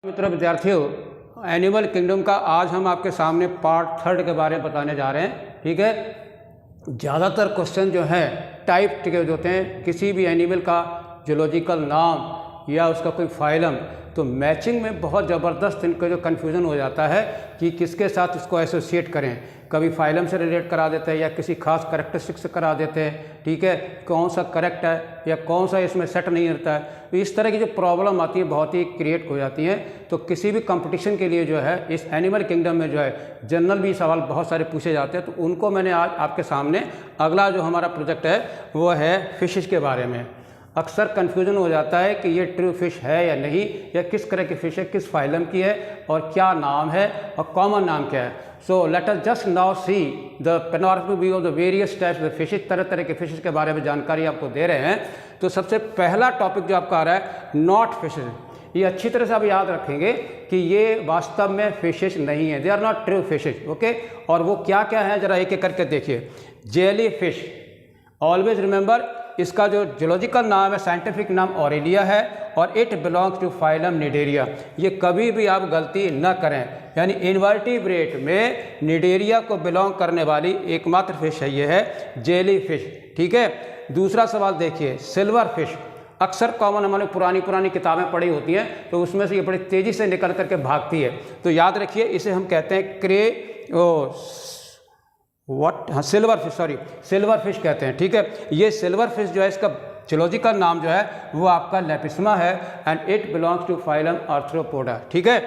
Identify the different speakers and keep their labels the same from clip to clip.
Speaker 1: मित्रों विद्यार्थियों, animal kingdom का आज हम आपके सामने पार्ट 3 के बारे में बताने जा रहे हैं। ठीक है, ज़्यादातर क्वेश्चन जो हैं टाइप के होते हैं, किसी भी एनिमल का जूलॉजिकल नाम या उसका कोई फाइलम, तो मैचिंग में बहुत ज़बरदस्त इनका जो कन्फ्यूज़न हो जाता है कि किसके साथ इसको एसोसिएट करें। कभी फाइलम से रिलेट करा देते हैं या किसी खास करेक्टरिस्टिक से करा देते हैं। ठीक है, कौन सा करेक्ट है या कौन सा इसमें सेट नहीं रहता है। तो इस तरह की जो प्रॉब्लम आती है बहुत ही क्रिएट हो जाती हैं। तो किसी भी कंपटीशन के लिए जो है इस एनिमल किंगडम में जो है जनरल भी सवाल बहुत सारे पूछे जाते हैं। तो उनको मैंने आज आपके सामने अगला जो हमारा प्रोजेक्ट है वो है फिशेस के बारे में। अक्सर कन्फ्यूजन हो जाता है कि ये ट्रू फिश है या नहीं, या किस तरह की फ़िश है, किस फाइलम की है और क्या नाम है और कॉमन नाम क्या है। So let us just now see the panoramic view of the various types of fishes. तरह तरह के फिशेस के बारे में जानकारी आपको दे रहे हैं। तो सबसे पहला टॉपिक जो आपका आ रहा है नॉट फिशेस। ये अच्छी तरह से आप याद रखेंगे कि ये वास्तव में फिशेस नहीं है, they are not true fishes. Okay, और वो क्या क्या है ज़रा एक एक करके देखिए। जेली फिश, ऑलवेज रिमेंबर इसका जो जूलॉजिकल नाम है, साइंटिफिक नाम ऑरेलिया है और it belongs to phylum Cnidaria. ये कभी भी आप गलती न करें, यानी इन्वर्टिब्रेट में निडेरिया को बिलोंग करने वाली एकमात्र फिश है ये है जेली फिश। ठीक है, दूसरा सवाल देखिए सिल्वर फिश। अक्सर कॉमन हमारे पुरानी किताबें पढ़ी होती हैं तो उसमें से ये बड़ी तेज़ी से निकल करके भागती है। तो याद रखिए इसे हम कहते हैं सिल्वर फिश, सिल्वर फिश कहते हैं। ठीक है, ये सिल्वर फिश जो है इसका जूलॉजिकल नाम जो है वो आपका लेपिस्मा है and it belongs to phylum Arthropoda. ठीक है,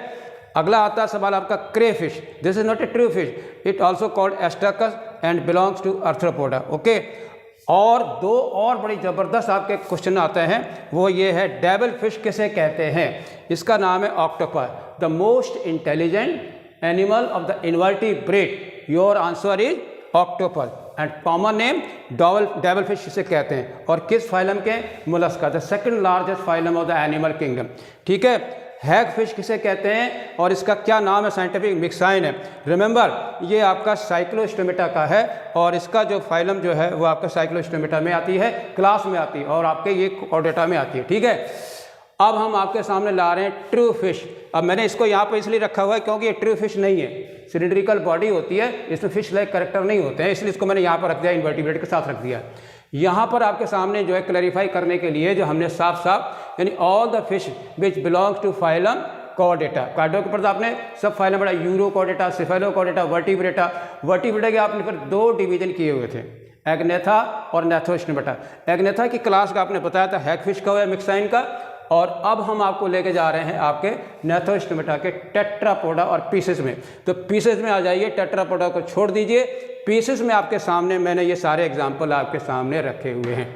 Speaker 1: अगला आता है सवाल आपका crayfish. This is not a true fish, it also called Astacus and belongs to Arthropoda. Okay, और दो और बड़ी ज़बरदस्त आपके क्वेश्चन आते हैं, वो ये है डेविल फिश किसे कहते हैं। इसका नाम है octopus, the most intelligent animal of the invertebrate. Your answer is octopus and common name devil fish इसे कहते हैं। और किस फाइलम के? Mollusca, the second largest phylum of the animal kingdom. ठीक है, हैग फिश किसे कहते हैं और इसका क्या नाम है? साइंटिफिक मिक्साइन है। रिमेंबर ये आपका साइक्लोस्टोमेटा का है और इसका जो फाइलम जो है वो आपका साइक्लोस्टोमेटा में आती है, क्लास में आती है और आपके ये कॉर्डेटा में आती है। ठीक है, अब हम आपके सामने ला रहे हैं ट्रू फिश। अब मैंने इसको यहाँ पर इसलिए रखा हुआ है क्योंकि ये ट्रू फिश नहीं है, सिलिंड्रिकल बॉडी होती है, इसमें फिश लाइक कैरेक्टर नहीं होते हैं, इसलिए इसको मैंने यहाँ पर रख दिया, इन्वर्टिब्रेट के साथ रख दिया। यहाँ पर आपके सामने जो है क्लैरिफाई करने के लिए जो हमने साफ साफ यानी all the fish which belongs to phylum Chordata. कार्डो के ऊपर आपने सब फाइलम बड़ा Urochordata, Cephalochordata, Vertebrata. Vertebrata के आपने फिर दो डिवीजन किए हुए थे, एग्नेथा और नेथोस्टोमेटा। एग्नेथा की क्लास का आपने बताया था हैगफिश का है, मिक्साइन का। और अब हम आपको लेके जा रहे हैं आपके नेथोस्टोमेटा के टेट्रापोडा और पीसेस में। तो पीसेस में आ जाइए, टेट्रापोडा को छोड़ दीजिए, पीसेस में आपके सामने मैंने ये सारे एग्जाम्पल आपके सामने रखे हुए हैं।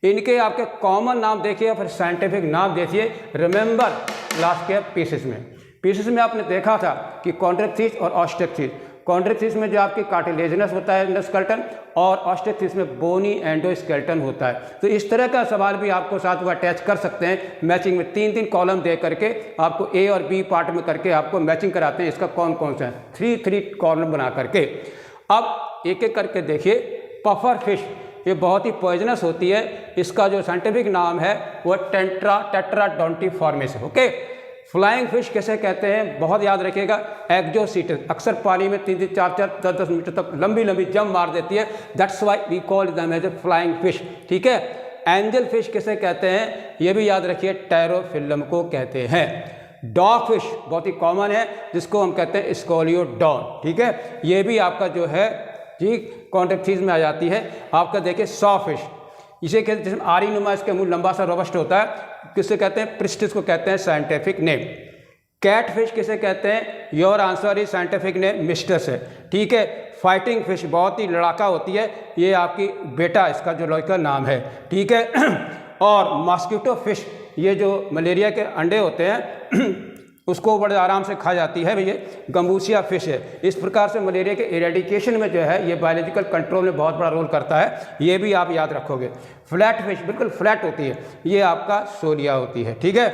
Speaker 1: इनके आपके कॉमन नाम देखिए फिर साइंटिफिक नाम देखिए। रिमेंबर लास्ट के पीसेस में आपने देखा था कि कॉन्ड्रेक्थिस और ऑस्टेक्थिस। कॉन्ड्रेक्थिस में जो आपकी कार्टिलेजिनस होता है एंडोस्केलेटन और ऑस्टेक्थिस में बोनी एंडोस्केलेटन होता है। तो इस तरह का सवाल भी आपको साथ वो अटैच कर सकते हैं मैचिंग में। 3 कॉलम दे करके आपको ए और बी पार्ट में करके आपको मैचिंग कराते हैं, इसका कौन कौन सा है, 3 कॉलम बना करके। अब एक एक करके देखिए। पफर फिश ये बहुत ही पॉइजनस होती है, इसका जो साइंटिफिक नाम है वो टेट्राडोंटिफॉर्मिस। ओके, फ्लाइंग फिश कैसे कहते हैं बहुत याद रखिएगा, एक्जोसीटस। अक्सर पानी में 3 4 10 मीटर तक लंबी जंप मार देती है, that's why we call them as a flying fish. ठीक है, एंजल फिश किसे कहते हैं ये भी याद रखिए, टैरोफिल्लम को कहते हैं। डॉग फिश बहुत ही कॉमन है जिसको हम कहते हैं स्कोलियोडॉन। ठीक है, ये भी आपका जो है जी कॉन्ट्रेक्थिस में आ जाती है। आपका देखिए सॉ फिश, इसे कहते हैं जिसमें आरी नुमा, इसका मुंह लंबा सा रोबस्ट होता है, किसे कहते हैं? प्रिस्टिस को कहते हैं साइंटिफिक नेम। कैट फिश किसे कहते हैं? Your answer is scientific name Mystus है। ठीक है, फाइटिंग फिश बहुत ही लड़ाका होती है, ये आपकी बेटा इसका जो लॉजिकल नाम है। ठीक है, और मॉस्किटो फिश ये जो मलेरिया के अंडे होते हैं उसको बड़े आराम से खा जाती है, भैया गम्बूसिया फिश है। इस प्रकार से मलेरिया के इरेडिकेशन में जो है ये बायोलॉजिकल कंट्रोल में बहुत बड़ा रोल करता है, ये भी आप याद रखोगे। फ्लैट फिश बिल्कुल फ्लैट होती है, ये आपका सोलिया होती है। ठीक है,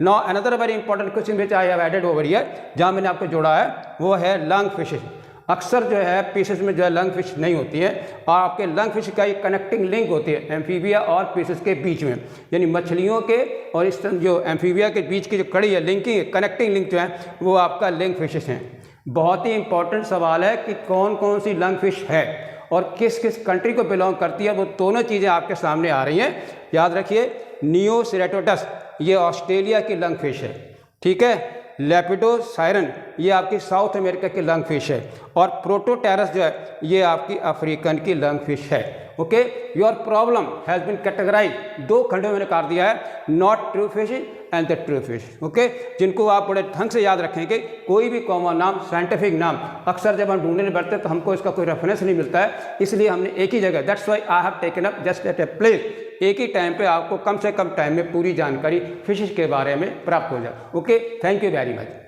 Speaker 1: now another very important question which I have added over here, जहाँ मैंने आपको जोड़ा है वो है लंग फिशेज। अक्सर जो है पीसेस में जो है लंग फिश नहीं होती है, और आपके लंग फिश का एक कनेक्टिंग लिंक होती है एम्फीबिया और पीसेस के बीच में, यानी मछलियों के और इस जो एम्फीबिया के बीच की जो कड़ी है, लिंकिंग कनेक्टिंग लिंक जो है वो आपका लिंक फिशेस हैं। बहुत ही इंपॉर्टेंट सवाल है कि कौन कौन सी लंग फिश है और किस किस कंट्री को बिलोंग करती है, वो दोनों चीज़ें आपके सामने आ रही हैं। याद रखिए, नियोसेरेटोटस ये ऑस्ट्रेलिया की लंग फिश है, ठीक है। लेपिडोसायरन ये आपकी साउथ अमेरिका की लंग फिश है, और प्रोटोटेरस जो है ये आपकी अफ्रीकन की लंग फिश है। Okay, your problem has been categorize, 2 खंडों में मैंने कर दिया है, not true fish and the true fish. Okay, जिनको आप बड़े ढंग से याद रखेंगे। कोई भी कॉमन नाम, साइंटिफिक नाम, अक्सर जब हम ढूंढने बैठते हैं तो हमको इसका कोई रेफरेंस नहीं मिलता है, इसलिए हमने एक ही जगह, that's why I have taken up just at a place, एक ही टाइम पे आपको कम से कम टाइम में पूरी जानकारी फिशेस के बारे में प्राप्त हो जाए। Okay, thank you very much.